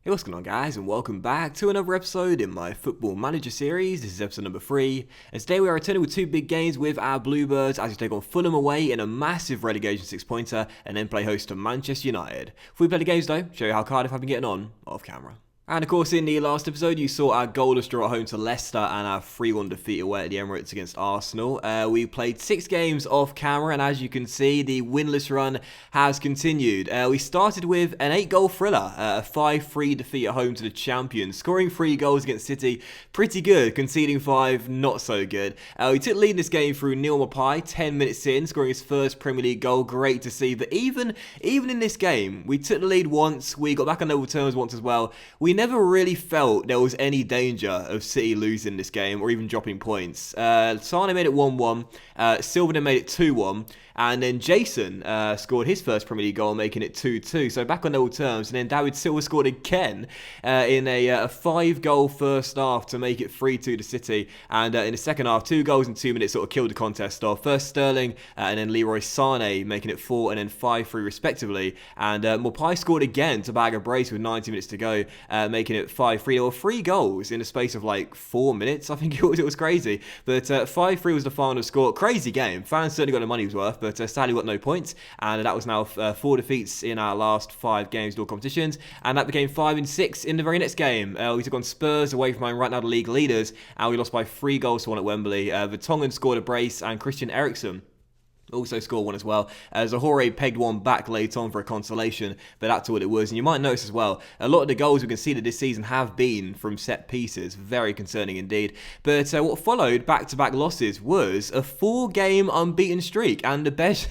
Hey, what's going on, guys, and welcome back to another episode in my Football Manager series. This is episode number 3, and today we are returning with 2 big games with our Bluebirds as we take on Fulham away in a massive relegation 6-pointer and then play host to Manchester United. Before we play the games though, show you how Cardiff have been getting on off camera. And of course, in the last episode, you saw our goalless draw at home to Leicester and our 3-1 defeat away at the Emirates against Arsenal. We played 6 games off camera, and as you can see, the winless run has continued. We started with an 8-goal thriller, a 5-3 defeat at home to the champions, scoring 3 goals against City, pretty good, conceding 5, not so good. We took lead in this game through Neil Maupay, 10 minutes in, scoring his first Premier League goal, great to see. But even in this game, we took the lead once, we got back on level terms once as well. We never really felt there was any danger of City losing this game or even dropping points. Sane made it 1-1, Silva then made it 2-1, and then Jason scored his first Premier League goal, making it 2-2. So back on level terms, and then David Silva scored again in a 5-goal first half to make it 3-2 to City. And in the second half, 2 goals in 2 minutes sort of killed the contest off. First Sterling and then Leroy Sane making it 4 and then 5-3 respectively. And Maupay scored again to bag a brace with 90 minutes to go, making it 5-3. There were 3 goals in the space of like 4 minutes, I think it was. It was crazy. But 5-3 was the final score. Crazy game. Fans certainly got the money's worth, but sadly got no points. And that was now 4 defeats in our last 5 games in all competitions. And that became 5 and 6 in the very next game. We took on Spurs away from home, right now the league leaders, and we lost by 3 goals to 1 at Wembley. Vertonghen scored a brace, and Christian Eriksen also scored 1 as well. Zahore pegged 1 back late on for a consolation, but that's all it was. And you might notice as well, a lot of the goals we conceded this season have been from set pieces. Very concerning indeed. But what followed back-to-back losses was a 4-game unbeaten streak. And the best...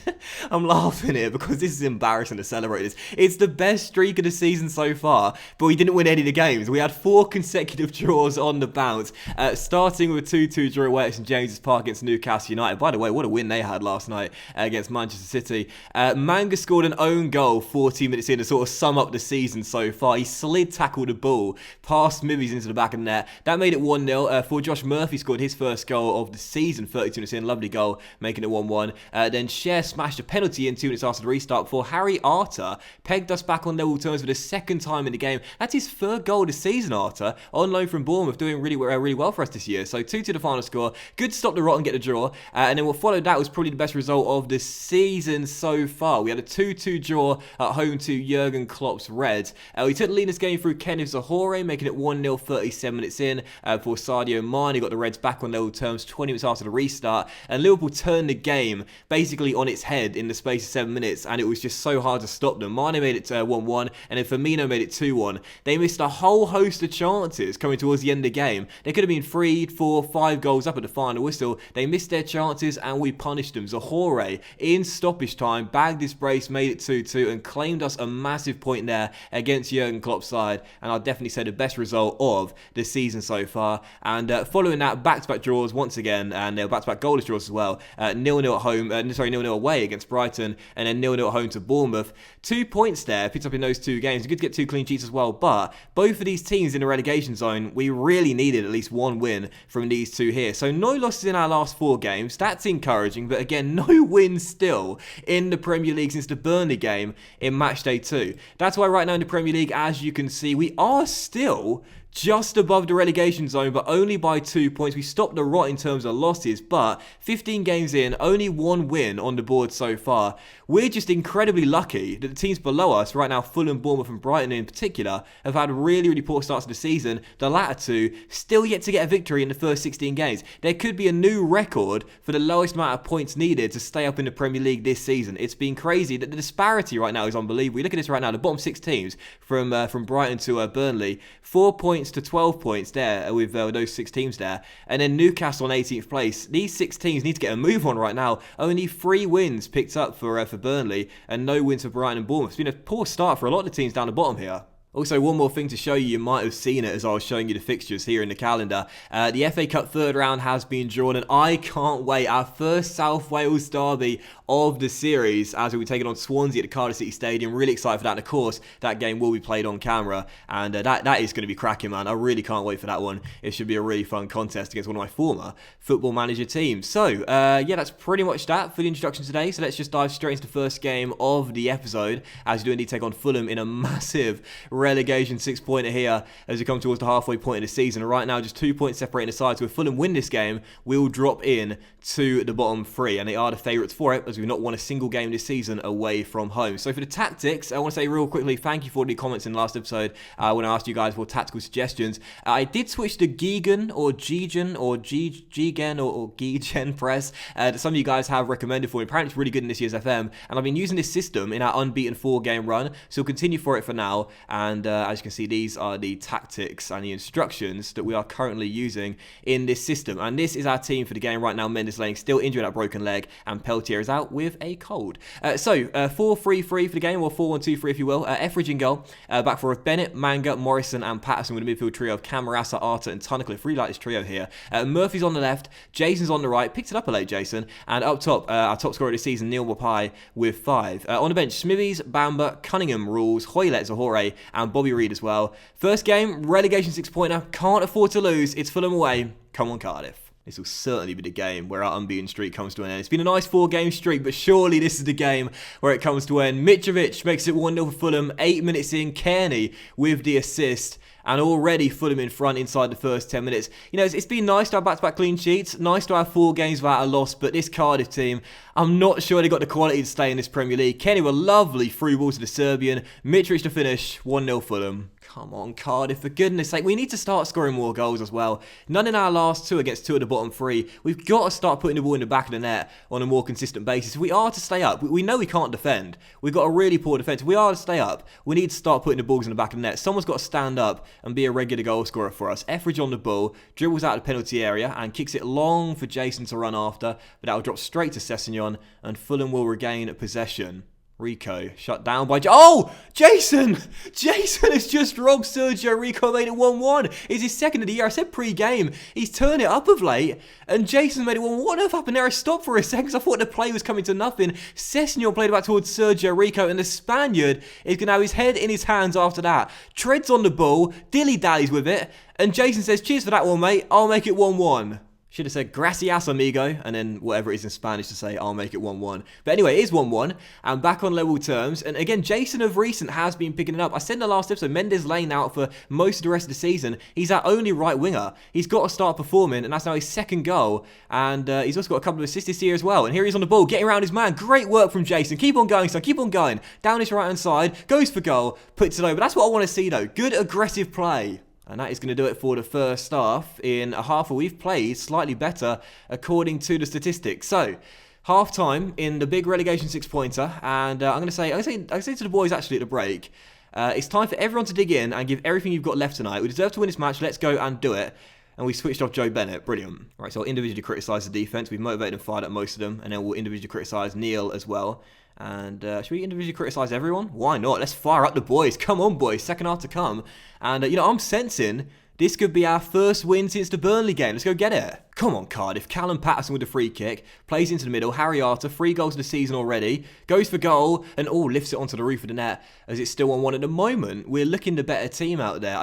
I'm laughing here because this is embarrassing to celebrate this. It's the best streak of the season so far, but we didn't win any of the games. We had 4 consecutive draws on the bounce, starting with a 2-2 draw away at St James's Park against Newcastle United. By the way, what a win they had last night against Manchester City. Manga scored an own goal 40 minutes in to sort of sum up the season so far. He slid tackled the ball past Mibbies into the back of the net. That made it 1-0 for Josh Murphy scored his first goal of the season 32 minutes in. Lovely goal, making it 1-1. Then Cher smashed a penalty in 2 minutes after the restart for Harry Arter. Pegged us back on level terms for the second time in the game. That's his 3rd goal this season, Arter, on loan from Bournemouth, doing really well for us this year. So 2 to the final score. Good to stop the rot and get the draw. And then what followed that was probably the best result of the season so far. We had a 2-2 draw at home to Jurgen Klopp's Reds. We took the lead in this game through Kenneth Zahore, making it 1-0 37 minutes in for Sadio Mane. Got the Reds back on level terms 20 minutes after the restart, and Liverpool turned the game basically on its head in the space of 7 minutes, and it was just so hard to stop them. Mane made it 1-1, and then Firmino made it 2-1. They missed a whole host of chances coming towards the end of the game. They could have been 3, 4, 5 goals up at the final whistle. They missed their chances, and we punished them. Zahore, in stoppage time, bagged his brace, made it 2-2, and claimed us a massive point there against Jurgen Klopp's side. And I'll definitely say the best result of the season so far. And following that, back-to-back draws once again, and back-to-back goalless draws as well. 0-0 at home, 0-0 away against Brighton, and then 0-0 at home to Bournemouth. 2 points there, picked up in those 2 games. Good to get 2 clean sheets as well, but both of these teams in the relegation zone, we really needed at least 1 win from these 2 here. So no losses in our last 4 games. That's encouraging, but again, no wins still in the Premier League since the Burnley game in matchday 2. That's why right now in the Premier League, as you can see, we are still just above the relegation zone, but only by 2 points. We stopped the rot in terms of losses, but 15 games in, only 1 win on the board so far. We're just incredibly lucky that the teams below us, right now Fulham, Bournemouth and Brighton in particular, have had really poor starts to the season. The latter 2 still yet to get a victory in the first 16 games. There could be a new record for the lowest amount of points needed to stay up in the Premier League this season. It's been crazy. The disparity right now is unbelievable. We look at this right now, the bottom 6 teams from Brighton to Burnley, 4 points to 12 points there with those 6 teams there, and then Newcastle on 18th place. These 6 teams need to get a move on right now. Only 3 wins picked up for Burnley, and no wins for Brighton and Bournemouth. It's been a poor start for a lot of the teams down the bottom here. Also, one more thing to show you, you might have seen it as I was showing you the fixtures here in the calendar. The FA Cup 3rd round has been drawn, and I can't wait. Our first South Wales derby of the series as we'll be taking on Swansea at the Cardiff City Stadium. Really excited for that, and of course, that game will be played on camera, and that is going to be cracking, man. I really can't wait for that one. It should be a really fun contest against one of my former Football Manager teams. So, yeah, that's pretty much that for the introduction today. So let's just dive straight into the first game of the episode as we do indeed take on Fulham in a massive relegation 6-pointer here as we come towards the halfway point of the season. And right now, just 2 points separating the sides. So if Fulham win this game, we'll drop in to the bottom 3, and they are the favourites for it, as we've not won a single game this season away from home. So for the tactics, I want to say real quickly, thank you for the comments in the last episode when I asked you guys for tactical suggestions. I did switch to Gigan or Gigan or Gigan or Gigen press that some of you guys have recommended for me. Apparently it's really good in this year's FM, and I've been using this system in our unbeaten 4-game run, so we'll continue for it for now. And as you can see, these are the tactics and the instructions that we are currently using in this system. And this is our team for the game right now. Mendes Lane still injured at broken leg, and Peltier is out with a cold. So 4-3-3 for the game, or 4-1-2-3 if you will. Etheridge in goal, back for Bennett, Manga, Morrison and Patterson with a midfield trio of Camarasa, Arter and Tunnicliffe. Really like this trio here. Murphy's on the left, Jason's on the right, picked it up a late Jason, and up top, our top scorer of the season, Neil Mapai with 5. On the bench, Smithies, Bamba, Cunningham, Rules, Hoylett, Zahore and Bobby Reed as well. First game, relegation 6-pointer, can't afford to lose, it's Fulham away, come on Cardiff. This will certainly be the game where our unbeaten streak comes to an end. It's been a nice 4-game streak, but surely this is the game where it comes to an end. Mitrovic makes it 1-0 for Fulham. 8 minutes in, Kearney with the assist. And already Fulham in front inside the first 10 minutes. You know, it's been nice to have back-to-back clean sheets. Nice to have 4 games without a loss. But this Cardiff team, I'm not sure they got the quality to stay in this Premier League. Kenny were lovely through ball to the Serbian. Mitrovic to finish. 1-0 Fulham. Come on, Cardiff, for goodness sake. We need to start scoring more goals as well. None in our last 2 against 2 of the bottom 3. We've got to start putting the ball in the back of the net on a more consistent basis. If we are to stay up, we know we can't defend. We've got a really poor defence. If we are to stay up, we need to start putting the balls in the back of the net. Someone's got to stand up and be a regular goal scorer for us. Etheridge on the ball, dribbles out of the penalty area and kicks it long for Jason to run after, but that will drop straight to Sessegnon and Fulham will regain possession. Rico shut down by... Oh! Jason! Jason has just robbed Sergio. Rico made it 1-1. It's his second of the year. I said pre-game. He's turned it up of late. And Jason made it 1-1. What on earth happened there? I stopped for a second because I thought the play was coming to nothing. Sessegnon played it back towards Sergio Rico. And the Spaniard is going to have his head in his hands after that. Treads on the ball. Dilly-dallies with it. And Jason says, cheers for that one, mate. I'll make it 1-1. Should have said, gracias, amigo, and then whatever it is in Spanish to say, I'll make it 1-1. But anyway, it is 1-1, and back on level terms. And again, Jason of recent has been picking it up. I said in the last episode, Mendes Lane out for most of the rest of the season. He's our only right winger. He's got to start performing, and that's now his second goal. And he's also got a couple of assists this year as well. And here he's on the ball, getting around his man. Great work from Jason. Keep on going, son. Keep on going. Down his right-hand side, goes for goal, puts it over. That's what I want to see, though. Good, aggressive play. And that is going to do it for the first half. In a half where we've played slightly better according to the statistics. So, half time in the big relegation 6-pointer. And I'm going to say to the boys actually at the break, it's time for everyone to dig in and give everything you've got left tonight. We deserve to win this match. Let's go and do it. And we switched off Joe Bennett. Brilliant. Right, so I'll individually criticise the defence. We've motivated and fired at most of them. And then we'll individually criticise Neil as well. And should we individually criticise everyone? Why not? Let's fire up the boys. Come on, boys. Second half to come. And, you know, I'm sensing this could be our first win since the Burnley game. Let's go get it. Come on, Cardiff. Callum Patterson with the free kick. Plays into the middle. Harry Arter, 3 goals of the season already. Goes for goal. And, lifts it onto the roof of the net as it's still 1-1 at the moment. We're looking the better team out there.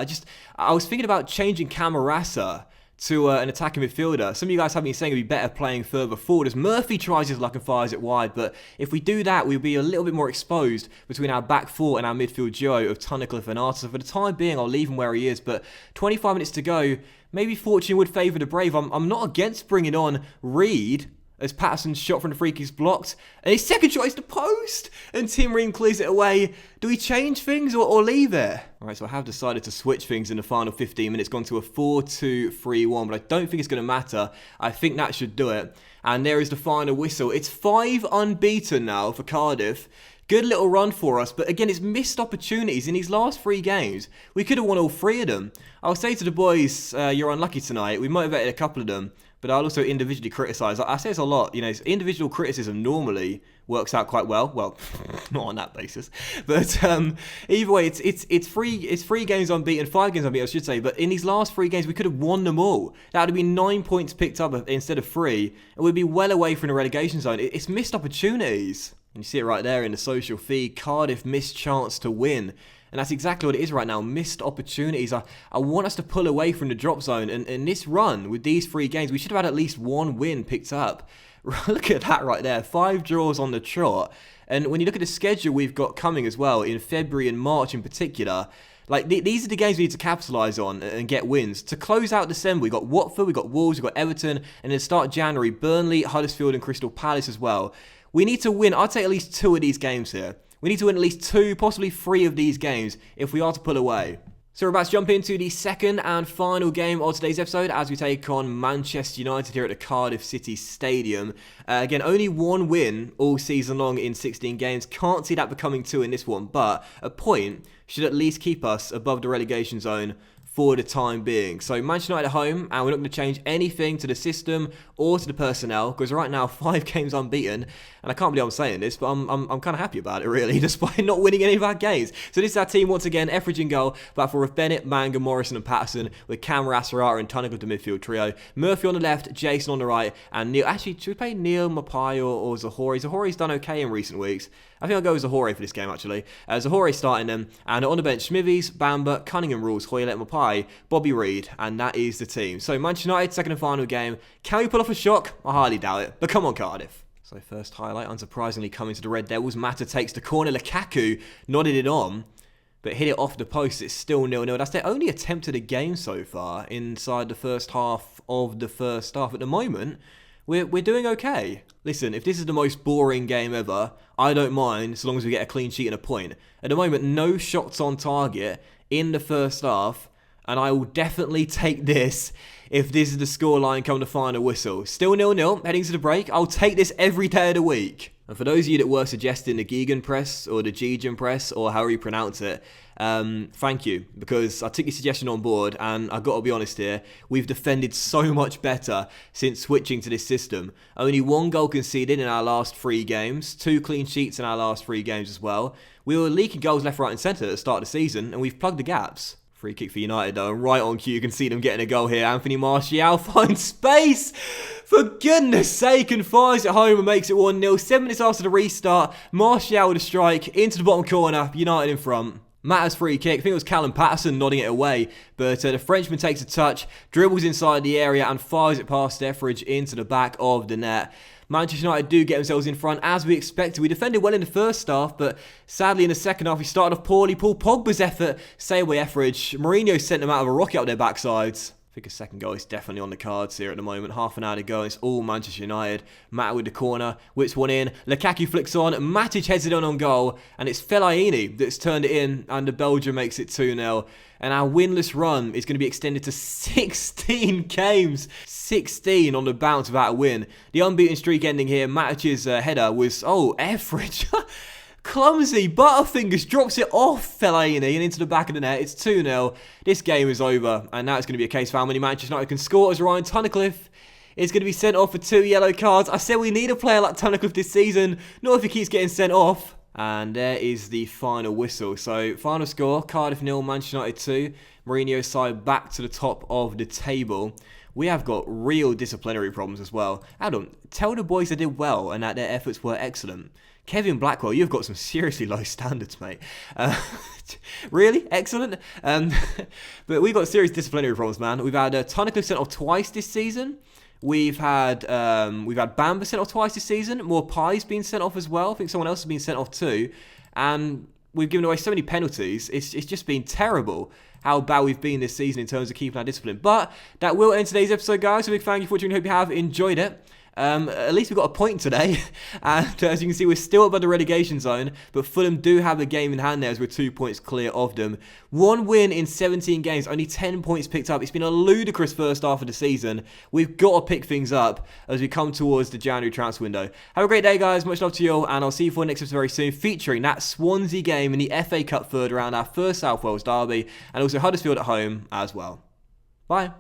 I was thinking about changing Camarasa to an attacking midfielder. Some of you guys have been saying it'd be better playing further forward as Murphy tries his luck and fires it wide, but if we do that, we'll be a little bit more exposed between our back 4 and our midfield duo of Tunnicliffe and Arter. So for the time being, I'll leave him where he is, but 25 minutes to go, maybe fortune would favour the brave. I'm not against bringing on Reed, as Patterson's shot from the free kick is blocked. And his second shot is the post. And Tim Ream clears it away. Do we change things or leave it? Alright, so I have decided to switch things in the final 15 minutes. Gone to a 4-2-3-1. But I don't think it's going to matter. I think that should do it. And there is the final whistle. It's 5 unbeaten now for Cardiff. Good little run for us, but again, it's missed opportunities in these last 3 games. We could have won all 3 of them. I'll say to the boys, you're unlucky tonight. We motivated a couple of them, but I'll also individually criticise. I say this a lot, you know, individual criticism normally works out quite well. Well, not on that basis, but either way, it's 3 games unbeaten, 5 games unbeaten, I should say. But in these last 3 games, we could have won them all. That would have been 9 points picked up instead of 3, and we'd be well away from the relegation zone. It's missed opportunities. And you see it right there in the social feed. Cardiff missed chance to win. And that's exactly what it is right now. Missed opportunities. I want us to pull away from the drop zone. And in this run, with these 3 games, we should have had at least 1 win picked up. Look at that right there. 5 draws on the trot. And when you look at the schedule we've got coming as well, in February and March in particular, Like, these are the games we need to capitalise on and get wins. To close out December, we got Watford, we got Wolves, we got Everton, and then start January, Burnley, Huddersfield and Crystal Palace as well. We need to win, I'd take at least 2 of these games here. We need to win at least 2, possibly 3 of these games if we are to pull away. So we're about to jump into the second and final game of today's episode as we take on Manchester United here at the Cardiff City Stadium. Again, only 1 win all season long in 16 games. Can't see that becoming 2 in this one, but a point should at least keep us above the relegation zone for the time being. So Manchester United at home, and we're not going to change anything to the system or to the personnel, because right now 5 games unbeaten, and I can't believe I'm saying this, but I'm kind of happy about it really, despite not winning any of our games. So this is our team once again, Etheridge in goal, but for Bennett, Manga, Morrison and Patterson, with Cam, Rasarata and Tunnell the midfield trio, Murphy on the left, Jason on the right, and Neil. Actually, should we play Neil, Mapai or Zahori? Zahori's done okay in recent weeks. I think I'll go with Zahori for this game, actually. Zahori starting them, and on the bench, Smithies, Bamba, Cunningham, Rules, Hoylett, Mapai, Bobby Reed, and that is the team. So Manchester United, second and final game. Can we pull off a shock? I highly doubt it, but come on, Cardiff. So first highlight, unsurprisingly, coming to the Red Devils. Mata takes the corner, Lukaku nodded it on, but hit it off the post. It's still 0-0. That's their only attempt at a game so far inside the first half of the first half. At the moment, we're doing okay. Listen, if this is the most boring game ever, I don't mind so long as we get a clean sheet and a point. At the moment, no shots on target in the first half, and I will definitely take this if this is the scoreline come to final whistle. Still 0-0, heading to the break. I'll take this every day of the week. And for those of you that were suggesting the Gegan press or the Gegan press or however you pronounce it, thank you, because I took your suggestion on board, and I've got to be honest here, we've defended so much better since switching to this system. Only 1 goal conceded in our last 3 games, 2 clean sheets in our last 3 games as well. We were leaking goals left, right and centre at the start of the season, and we've plugged the gaps. Free kick for United though, and right on cue you can see them getting a goal here. Anthony Martial finds space, for goodness sake, and fires it home and makes it 1-0. 7 minutes after the restart, Martial with a strike into the bottom corner, United in front. Mata's free kick, I think it was Callum Patterson nodding it away, but the Frenchman takes a touch, dribbles inside the area and fires it past Etheridge into the back of the net. Manchester United do get themselves in front as we expected. We defended well in the first half, but sadly in the second half we started off poorly. Paul Pogba's effort, save away Etheridge. Mourinho sent them out of a rocket up their backsides. I think a second goal is definitely on the cards here at the moment. Half an hour to go. It's all Manchester United. Mata with the corner. Whips one in. Lukaku flicks on. Matic heads it on goal. And it's Fellaini that's turned it in. And the Belgian makes it 2-0. And our winless run is going to be extended to 16 games. 16 on the bounce without a win. The unbeaten streak ending here. Matic's header was... Oh, Etheridge. Clumsy. Butterfingers drops it off Fellaini and into the back of the net. It's 2-0. This game is over. And now it's going to be a case of how many Manchester United can score as Ryan Tunnicliffe is going to be sent off for 2 yellow cards. I said we need a player like Tunnicliffe this season. Not if he keeps getting sent off. And there is the final whistle. So, final score, Cardiff 0, Manchester United 2. Mourinho's side back to the top of the table. We have got real disciplinary problems as well. Adam, tell the boys they did well and that their efforts were excellent. Kevin Blackwell, you've got some seriously low standards, mate. Really? Excellent? But we've got serious disciplinary problems, man. We've had Tunnicliffe sent off twice this season. We've had Bamba sent off twice this season. More Pies being sent off as well. I think someone else has been sent off too. And we've given away so many penalties. It's just been terrible how bad we've been this season in terms of keeping our discipline. But that will end today's episode, guys. So big thank you for watching. Hope you have enjoyed it. At least we got a point today, and as you can see we're still above the relegation zone, but Fulham do have a game in hand there as we're 2 points clear of them. 1 win in 17 games, only 10 points picked up. It's been a ludicrous first half of the season. We've got to pick things up as we come towards the January transfer window. Have a great day, guys. Much love to you all, and I'll see you for the next episode very soon, featuring that Swansea game in the FA Cup third round, our first South Wales derby, and also Huddersfield at home as well. Bye.